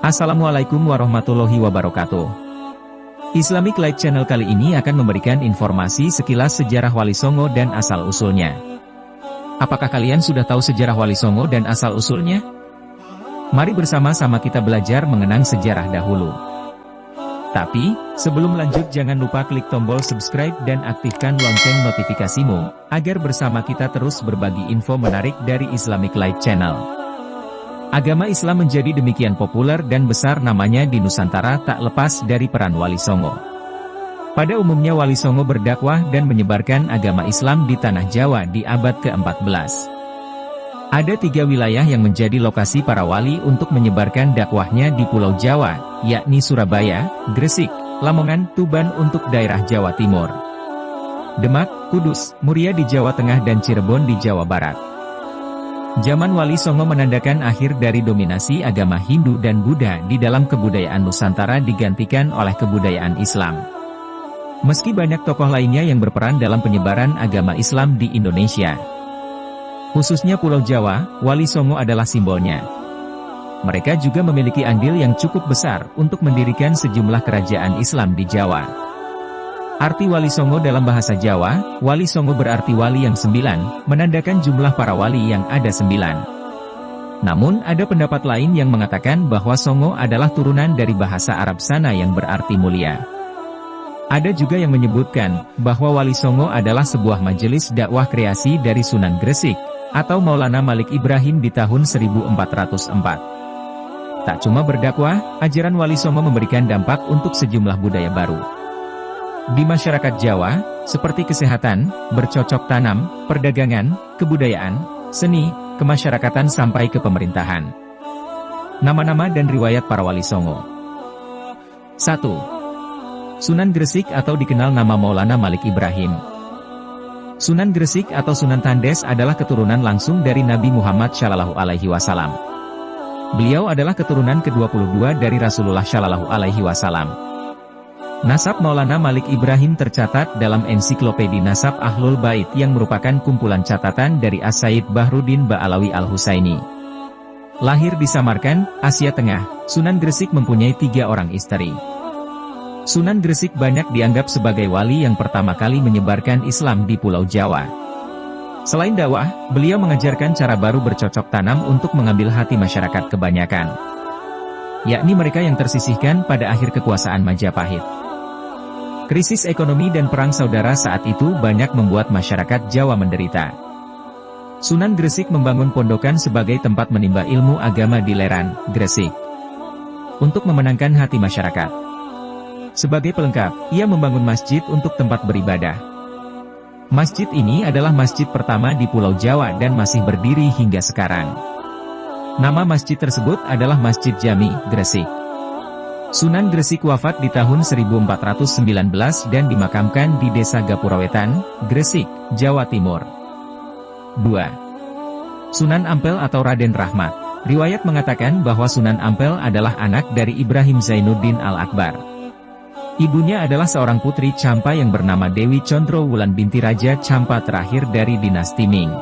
Assalamualaikum warahmatullahi wabarakatuh. Islamic Light Channel kali ini akan memberikan informasi sekilas sejarah Wali Songo dan asal-usulnya. Apakah kalian sudah tahu sejarah Wali Songo dan asal-usulnya? Mari bersama-sama kita belajar mengenang sejarah dahulu. Tapi, sebelum lanjut jangan lupa klik tombol subscribe dan aktifkan lonceng notifikasimu, agar bersama kita terus berbagi info menarik dari Islamic Light Channel. Agama Islam menjadi demikian populer dan besar namanya di Nusantara tak lepas dari peran Wali Songo. Pada umumnya Wali Songo berdakwah dan menyebarkan agama Islam di Tanah Jawa di abad ke-14. Ada 3 wilayah yang menjadi lokasi para wali untuk menyebarkan dakwahnya di Pulau Jawa, yakni Surabaya, Gresik, Lamongan, Tuban untuk daerah Jawa Timur, Demak, Kudus, Muria di Jawa Tengah dan Cirebon di Jawa Barat. Zaman Wali Songo menandakan akhir dari dominasi agama Hindu dan Buddha di dalam kebudayaan Nusantara digantikan oleh kebudayaan Islam. Meski banyak tokoh lainnya yang berperan dalam penyebaran agama Islam di Indonesia, khususnya Pulau Jawa, Wali Songo adalah simbolnya. Mereka juga memiliki andil yang cukup besar untuk mendirikan sejumlah kerajaan Islam di Jawa. Arti Wali Songo dalam bahasa Jawa, Wali Songo berarti wali yang 9, menandakan jumlah para wali yang ada 9. Namun ada pendapat lain yang mengatakan bahwa Songo adalah turunan dari bahasa Arab sana yang berarti mulia. Ada juga yang menyebutkan bahwa Wali Songo adalah sebuah majelis dakwah kreasi dari Sunan Gresik, atau Maulana Malik Ibrahim di tahun 1404. Tak cuma berdakwah, ajaran Wali Songo memberikan dampak untuk sejumlah budaya baru di masyarakat Jawa, seperti kesehatan, bercocok tanam, perdagangan, kebudayaan, seni, kemasyarakatan sampai ke pemerintahan. Nama-nama dan riwayat para Wali Songo. 1. Sunan Gresik atau dikenal nama Maulana Malik Ibrahim. Sunan Gresik atau Sunan Tandes adalah keturunan langsung dari Nabi Muhammad SAW. Beliau adalah keturunan ke-22 dari Rasulullah SAW. Nasab Maulana Malik Ibrahim tercatat dalam ensiklopedi Nasab Ahlul Bait yang merupakan kumpulan catatan dari As-Sayyid Bahruddin Ba'alawi Al-Husaini. Lahir di Samarkand, Asia Tengah, Sunan Gresik mempunyai 3 orang istri. Sunan Gresik banyak dianggap sebagai wali yang pertama kali menyebarkan Islam di Pulau Jawa. Selain dakwah, beliau mengajarkan cara baru bercocok tanam untuk mengambil hati masyarakat kebanyakan, yakni mereka yang tersisihkan pada akhir kekuasaan Majapahit. Krisis ekonomi dan perang saudara saat itu banyak membuat masyarakat Jawa menderita. Sunan Gresik membangun pondokan sebagai tempat menimba ilmu agama di Leran, Gresik, untuk memenangkan hati masyarakat. Sebagai pelengkap, ia membangun masjid untuk tempat beribadah. Masjid ini adalah masjid pertama di Pulau Jawa dan masih berdiri hingga sekarang. Nama masjid tersebut adalah Masjid Jami, Gresik. Sunan Gresik wafat di tahun 1419 dan dimakamkan di Desa Gapurawetan, Gresik, Jawa Timur. 2. Sunan Ampel atau Raden Rahmat. Riwayat mengatakan bahwa Sunan Ampel adalah anak dari Ibrahim Zainuddin Al-Akbar. Ibunya adalah seorang putri Campa yang bernama Dewi Condro Wulan binti Raja Campa terakhir dari dinasti Ming.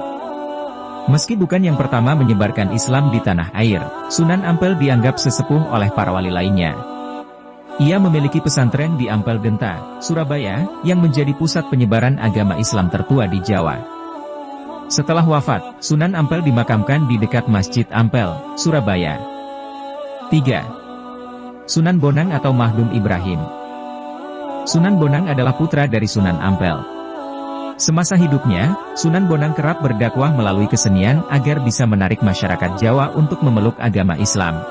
Meski bukan yang pertama menyebarkan Islam di tanah air, Sunan Ampel dianggap sesepuh oleh para wali lainnya. Ia memiliki pesantren di Ampel Genta, Surabaya, yang menjadi pusat penyebaran agama Islam tertua di Jawa. Setelah wafat, Sunan Ampel dimakamkan di dekat Masjid Ampel, Surabaya. 3. Sunan Bonang atau Mahdum Ibrahim. Sunan Bonang adalah putra dari Sunan Ampel. Semasa hidupnya, Sunan Bonang kerap berdakwah melalui kesenian agar bisa menarik masyarakat Jawa untuk memeluk agama Islam.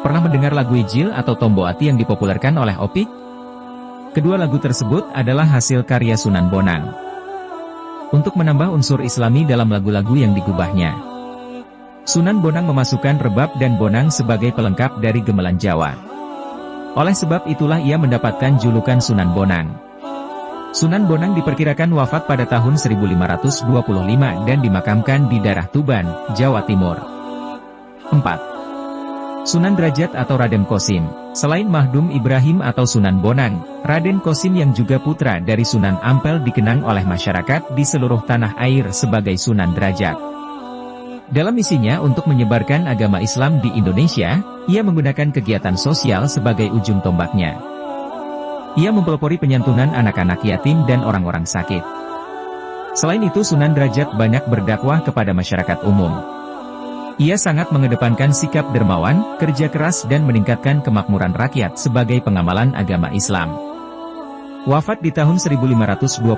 Pernah mendengar lagu Ijil atau Tombo Ati yang dipopulerkan oleh Opik? Kedua lagu tersebut adalah hasil karya Sunan Bonang. Untuk menambah unsur Islami dalam lagu-lagu yang digubahnya, Sunan Bonang memasukkan rebab dan bonang sebagai pelengkap dari gamelan Jawa. Oleh sebab itulah ia mendapatkan julukan Sunan Bonang. Sunan Bonang diperkirakan wafat pada tahun 1525 dan dimakamkan di daerah Tuban, Jawa Timur. 4. Sunan Derajat atau Raden Kosim. Selain Mahdum Ibrahim atau Sunan Bonang, Raden Kosim yang juga putra dari Sunan Ampel dikenang oleh masyarakat di seluruh tanah air sebagai Sunan Derajat. Dalam misinya untuk menyebarkan agama Islam di Indonesia, ia menggunakan kegiatan sosial sebagai ujung tombaknya. Ia mempelopori penyantunan anak-anak yatim dan orang-orang sakit. Selain itu Sunan Derajat banyak berdakwah kepada masyarakat umum. Ia sangat mengedepankan sikap dermawan, kerja keras dan meningkatkan kemakmuran rakyat sebagai pengamalan agama Islam. Wafat di tahun 1522,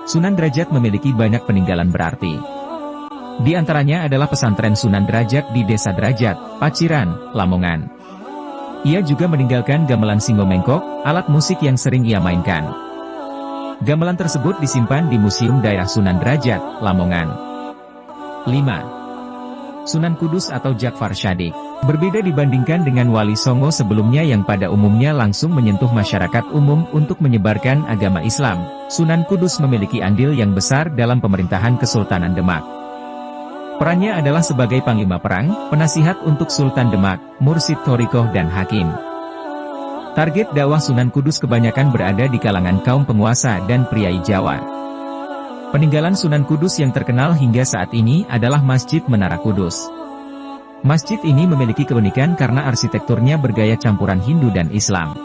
Sunan Derajat memiliki banyak peninggalan berarti. Di antaranya adalah pesantren Sunan Derajat di Desa Derajat, Paciran, Lamongan. Ia juga meninggalkan gamelan Singo Mengkok, alat musik yang sering ia mainkan. Gamelan tersebut disimpan di Museum Daerah Sunan Derajat, Lamongan. 5. Sunan Kudus atau Jakfar Shadiq. Berbeda dibandingkan dengan Wali Songo sebelumnya yang pada umumnya langsung menyentuh masyarakat umum untuk menyebarkan agama Islam, Sunan Kudus memiliki andil yang besar dalam pemerintahan Kesultanan Demak. Perannya adalah sebagai panglima perang, penasihat untuk Sultan Demak, mursyid thorikoh dan hakim. Target dakwah Sunan Kudus kebanyakan berada di kalangan kaum penguasa dan priai Jawa. Peninggalan Sunan Kudus yang terkenal hingga saat ini adalah Masjid Menara Kudus. Masjid ini memiliki keunikan karena arsitekturnya bergaya campuran Hindu dan Islam.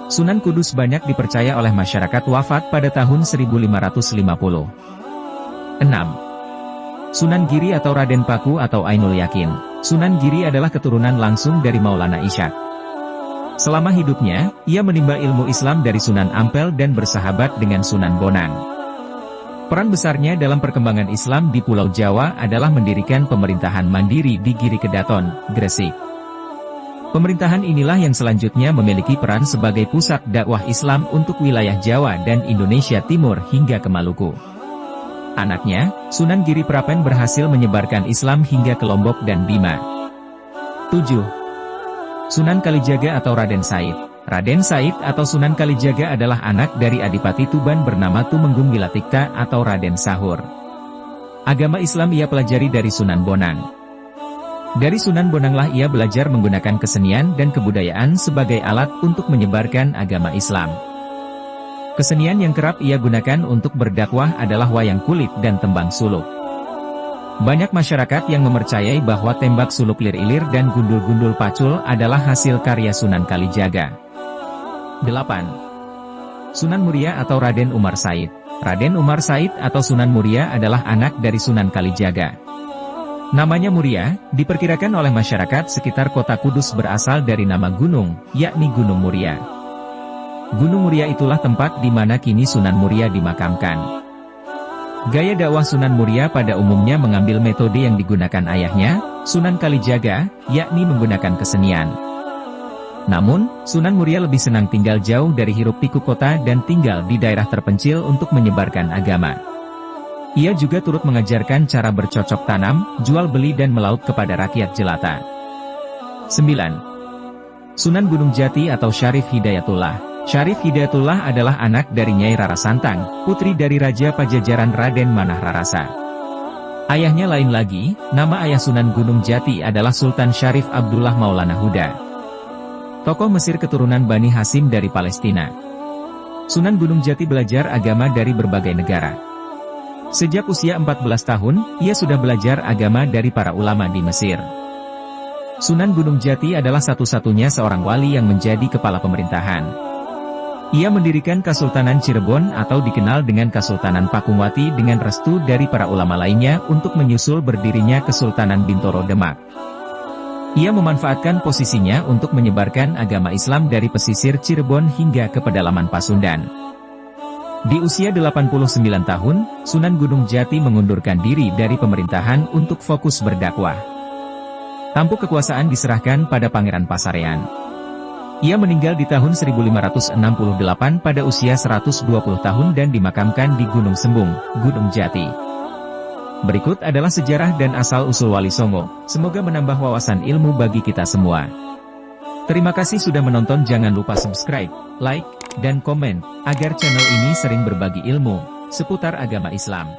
Sunan Kudus banyak dipercaya oleh masyarakat wafat pada tahun 1550. 6. Sunan Giri atau Raden Paku atau Ainul Yakin. Sunan Giri adalah keturunan langsung dari Maulana Ishaq. Selama hidupnya, ia menimba ilmu Islam dari Sunan Ampel dan bersahabat dengan Sunan Bonang. Peran besarnya dalam perkembangan Islam di Pulau Jawa adalah mendirikan pemerintahan mandiri di Giri Kedaton, Gresik. Pemerintahan inilah yang selanjutnya memiliki peran sebagai pusat dakwah Islam untuk wilayah Jawa dan Indonesia Timur hingga ke Maluku. Anaknya, Sunan Giri Prapen berhasil menyebarkan Islam hingga ke Lombok dan Bima. 7. Sunan Kalijaga atau Raden Said. Raden Said atau Sunan Kalijaga adalah anak dari Adipati Tuban bernama Tumenggung Wilatikta atau Raden Sahur. Agama Islam ia pelajari dari Sunan Bonang. Dari Sunan Bonanglah ia belajar menggunakan kesenian dan kebudayaan sebagai alat untuk menyebarkan agama Islam. Kesenian yang kerap ia gunakan untuk berdakwah adalah wayang kulit dan tembang suluk. Banyak masyarakat yang mempercayai bahwa tembak suluk lir-ilir dan gundul-gundul pacul adalah hasil karya Sunan Kalijaga. 8. Sunan Muria atau Raden Umar Said. Raden Umar Said atau Sunan Muria adalah anak dari Sunan Kalijaga. Namanya Muria, diperkirakan oleh masyarakat sekitar kota Kudus berasal dari nama gunung, yakni Gunung Muria. Gunung Muria itulah tempat di mana kini Sunan Muria dimakamkan. Gaya dakwah Sunan Muria pada umumnya mengambil metode yang digunakan ayahnya, Sunan Kalijaga, yakni menggunakan kesenian. Namun, Sunan Muria lebih senang tinggal jauh dari hiruk-pikuk kota dan tinggal di daerah terpencil untuk menyebarkan agama. Ia juga turut mengajarkan cara bercocok tanam, jual beli dan melaut kepada rakyat jelata. 9. Sunan Gunung Jati atau Syarif Hidayatullah. Syarif Hidayatullah adalah anak dari Nyai Rara Santang, putri dari Raja Pajajaran Raden Manah Rarasa. Ayahnya lain lagi, nama ayah Sunan Gunung Jati adalah Sultan Syarif Abdullah Maulana Huda. Tokoh Mesir keturunan Bani Hasim dari Palestina. Sunan Gunung Jati belajar agama dari berbagai negara. Sejak usia 14 tahun, ia sudah belajar agama dari para ulama di Mesir. Sunan Gunung Jati adalah satu-satunya seorang wali yang menjadi kepala pemerintahan. Ia mendirikan Kesultanan Cirebon atau dikenal dengan Kesultanan Pakungwati dengan restu dari para ulama lainnya untuk menyusul berdirinya Kesultanan Bintoro Demak. Ia memanfaatkan posisinya untuk menyebarkan agama Islam dari pesisir Cirebon hingga ke pedalaman Pasundan. Di usia 89 tahun, Sunan Gunung Jati mengundurkan diri dari pemerintahan untuk fokus berdakwah. Tampuk kekuasaan diserahkan pada Pangeran Pasarean. Ia meninggal di tahun 1568 pada usia 120 tahun dan dimakamkan di Gunung Sembung, Gunung Jati. Berikut adalah sejarah dan asal-usul Wali Songo. Semoga menambah wawasan ilmu bagi kita semua. Terima kasih sudah menonton, jangan lupa subscribe, like, dan komen, agar channel ini sering berbagi ilmu seputar agama Islam.